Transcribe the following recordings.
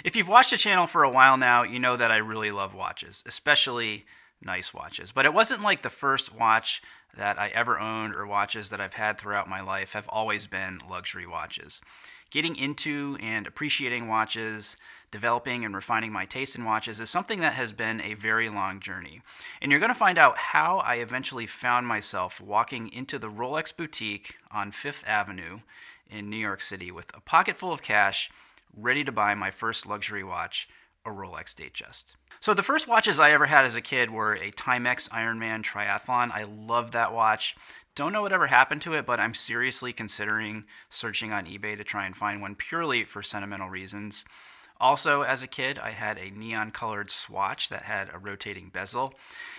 If you've watched the channel for a while now, you know that I really love watches, especially nice watches. But it wasn't like the first watch that I ever owned or watches that I've had throughout my life have always been luxury watches. Getting into and appreciating watches, developing and refining my taste in watches is something that has been a very long journey. And you're going to find out how I eventually found myself walking into the Rolex boutique on Fifth Avenue in New York City with a pocket full of cash, ready to buy my first luxury watch, a Rolex Datejust. So the first watches I ever had as a kid were a Timex Ironman Triathlon. I loved that watch. Don't know whatever happened to it, but I'm seriously considering searching on eBay to try and find one purely for sentimental reasons. Also, as a kid, I had a neon colored swatch that had a rotating bezel.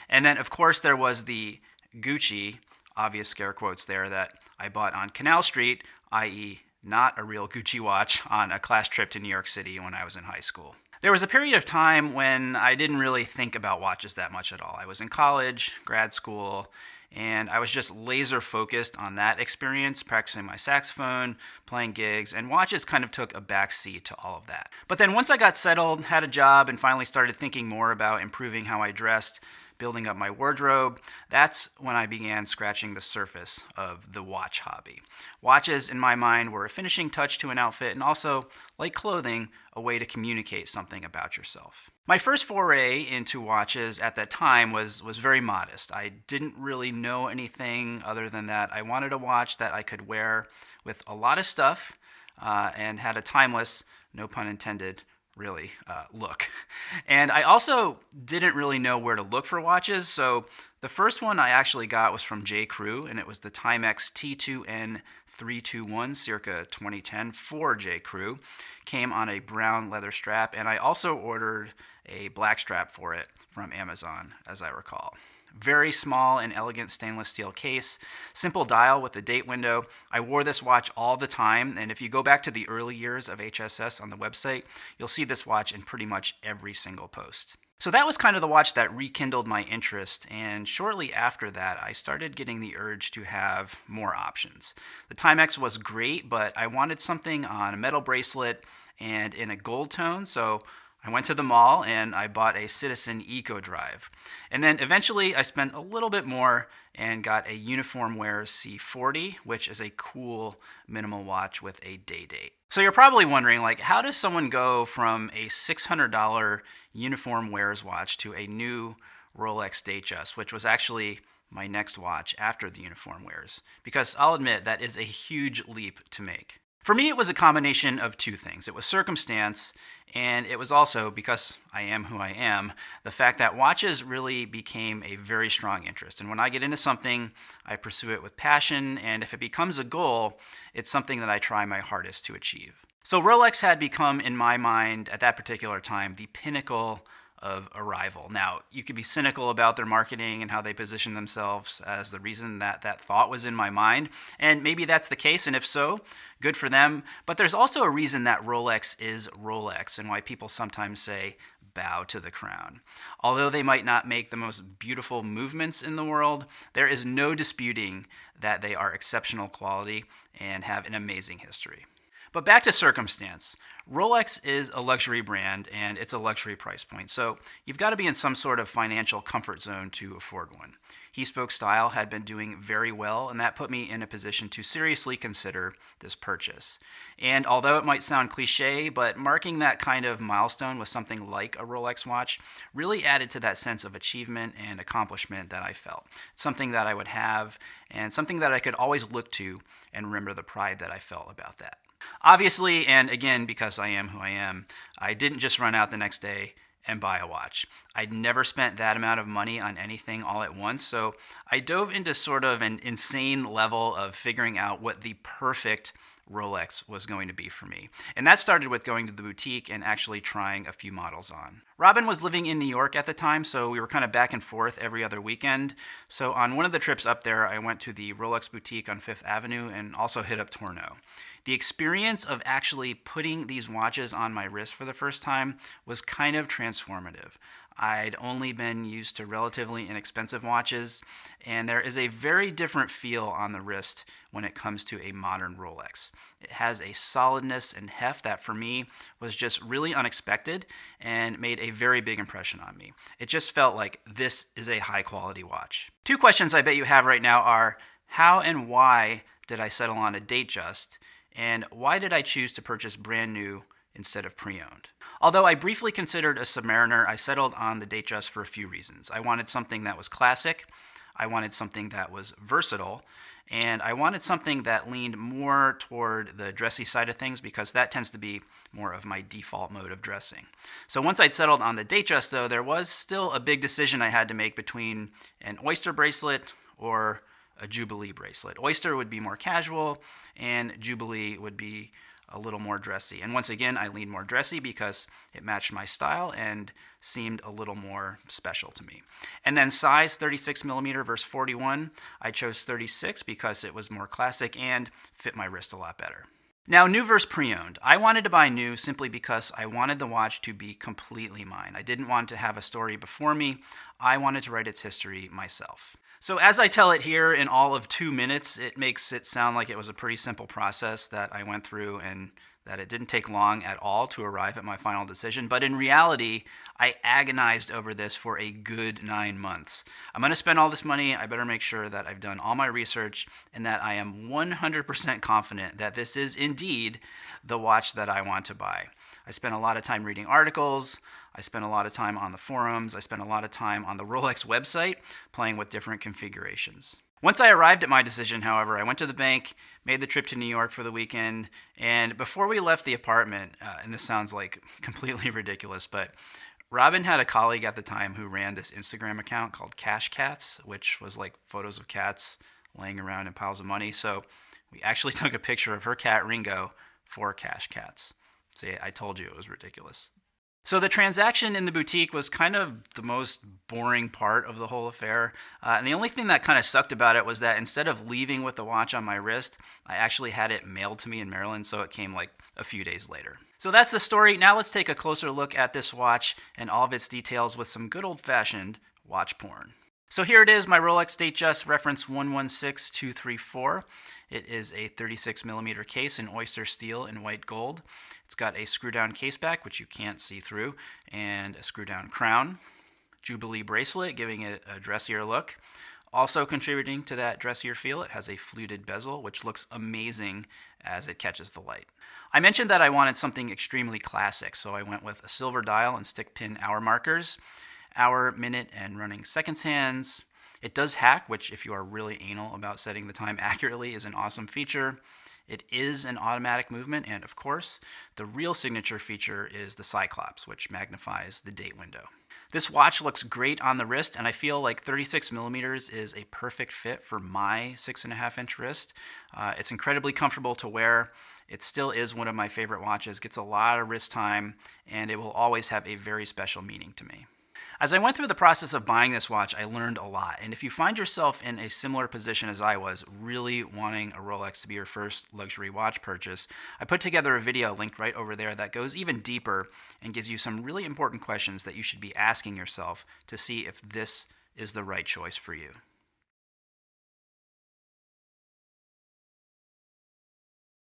And then, of course, there was the Gucci, obvious scare quotes there, that I bought on Canal Street, i.e., not a real Gucci watch, on a class trip to New York City when I was in high school. There was a period of time when I didn't really think about watches that much at all. I was in college, grad school, and I was just laser focused on that experience, practicing my saxophone, playing gigs, and watches kind of took a back seat to all of that. But then once I got settled, had a job, and finally started thinking more about improving how I dressed, building up my wardrobe, that's when I began scratching the surface of the watch hobby. Watches, in my mind, were a finishing touch to an outfit and also, like clothing, a way to communicate something about yourself. My first foray into watches at that time was very modest. I didn't really know anything other than that I wanted a watch that I could wear with a lot of stuff and had a timeless, no pun intended, really look. And I also didn't really know where to look for watches, so the first one I actually got was from J. Crew, and it was the Timex T2N 321 circa 2010 for J. Crew. Came on a brown leather strap, and I also ordered a black strap for it from Amazon, as I recall. Very small and elegant stainless steel case, simple dial with a date window. I wore this watch all the time, and if you go back to the early years of HSS on the website, you'll see this watch in pretty much every single post. So that was kind of the watch that rekindled my interest, and shortly after that, I started getting the urge to have more options. The Timex was great, but I wanted something on a metal bracelet and in a gold tone, so I went to the mall and I bought a Citizen Eco Drive. And then eventually I spent a little bit more and got a Uniform Wear C40, which is a cool minimal watch with a day date. So you're probably wondering, like, how does someone go from a $600 Uniform Wears watch to a new Rolex Datejust, which was actually my next watch after the Uniform Wears? Because I'll admit that is a huge leap to make. For me, it was a combination of two things. It was circumstance, and it was also, because I am who I am, the fact that watches really became a very strong interest. And when I get into something, I pursue it with passion, and if it becomes a goal, it's something that I try my hardest to achieve. So Rolex had become, in my mind, at that particular time, the pinnacle of a rival. Now, you could be cynical about their marketing and how they position themselves as the reason that that thought was in my mind, and maybe that's the case, and if so, good for them. But there's also a reason that Rolex is Rolex and why people sometimes say bow to the crown. Although they might not make the most beautiful movements in the world, there is no disputing that they are exceptional quality and have an amazing history. But back to circumstance. Rolex is a luxury brand and it's a luxury price point, so you've got to be in some sort of financial comfort zone to afford one. He Spoke Style had been doing very well, and that put me in a position to seriously consider this purchase. And although it might sound cliche, but marking that kind of milestone with something like a Rolex watch really added to that sense of achievement and accomplishment that I felt. It's something that I would have and something that I could always look to and remember the pride that I felt about that. Obviously, and again, because I am who I am, I didn't just run out the next day and buy a watch. I'd never spent that amount of money on anything all at once, so I dove into sort of an insane level of figuring out what the perfect Rolex was going to be for me. And that started with going to the boutique and actually trying a few models on. Robin was living in New York at the time, so we were kind of back and forth every other weekend. So on one of the trips up there, I went to the Rolex boutique on Fifth Avenue and also hit up Torno. The experience of actually putting these watches on my wrist for the first time was kind of transformative. I'd only been used to relatively inexpensive watches, and there is a very different feel on the wrist when it comes to a modern Rolex. It has a solidness and heft that for me was just really unexpected and made a very big impression on me. It just felt like this is a high quality watch. Two questions I bet you have right now are, how and why did I settle on a Datejust, and why did I choose to purchase brand new instead of pre-owned? Although I briefly considered a Submariner, I settled on the Datejust for a few reasons. I wanted something that was classic, I wanted something that was versatile, and I wanted something that leaned more toward the dressy side of things because that tends to be more of my default mode of dressing. So once I'd settled on the Datejust though, there was still a big decision I had to make between an Oyster bracelet or a Jubilee bracelet. Oyster would be more casual and Jubilee would be a little more dressy. And once again, I leaned more dressy because it matched my style and seemed a little more special to me. And then size, 36 millimeter versus 41. I chose 36 because it was more classic and fit my wrist a lot better. Now, new versus pre-owned. I wanted to buy new simply because I wanted the watch to be completely mine. I didn't want to have a story before me. I wanted to write its history myself. So as I tell it here in all of 2 minutes, it makes it sound like it was a pretty simple process that I went through and that it didn't take long at all to arrive at my final decision. But in reality, I agonized over this for a good 9 months. I'm going to spend all this money. I better make sure that I've done all my research and that I am 100% confident that this is indeed the watch that I want to buy. I spent a lot of time reading articles. I spent a lot of time on the forums. I spent a lot of time on the Rolex website playing with different configurations. Once I arrived at my decision, however, I went to the bank, made the trip to New York for the weekend, and before we left the apartment, and this sounds like completely ridiculous, but Robin had a colleague at the time who ran this Instagram account called Cash Cats, which was like photos of cats laying around in piles of money. So we actually took a picture of her cat Ringo for Cash Cats. See, I told you it was ridiculous. So the transaction in the boutique was kind of the most boring part of the whole affair. And the only thing that kind of sucked about it was that instead of leaving with the watch on my wrist, I actually had it mailed to me in Maryland, so it came like a few days later. So that's the story. Now let's take a closer look at this watch and all of its details with some good old-fashioned watch porn. So here it is, my Rolex Datejust reference 116234. It is a 36 millimeter case in oyster steel and white gold. It's got a screw down case back, which you can't see through, and a screw down crown. Jubilee bracelet, giving it a dressier look. Also contributing to that dressier feel, it has a fluted bezel, which looks amazing as it catches the light. I mentioned that I wanted something extremely classic, so I went with a silver dial and stick pin hour markers. Hour, minute, and running seconds hands. It does hack, which if you are really anal about setting the time accurately is an awesome feature. It is an automatic movement, and of course, the real signature feature is the Cyclops, which magnifies the date window. This watch looks great on the wrist, and I feel like 36 millimeters is a perfect fit for my 6.5-inch wrist. It's incredibly comfortable to wear. It still is one of my favorite watches, gets a lot of wrist time, and it will always have a very special meaning to me. As I went through the process of buying this watch, I learned a lot. And if you find yourself in a similar position as I was, really wanting a Rolex to be your first luxury watch purchase, I put together a video linked right over there that goes even deeper and gives you some really important questions that you should be asking yourself to see if this is the right choice for you.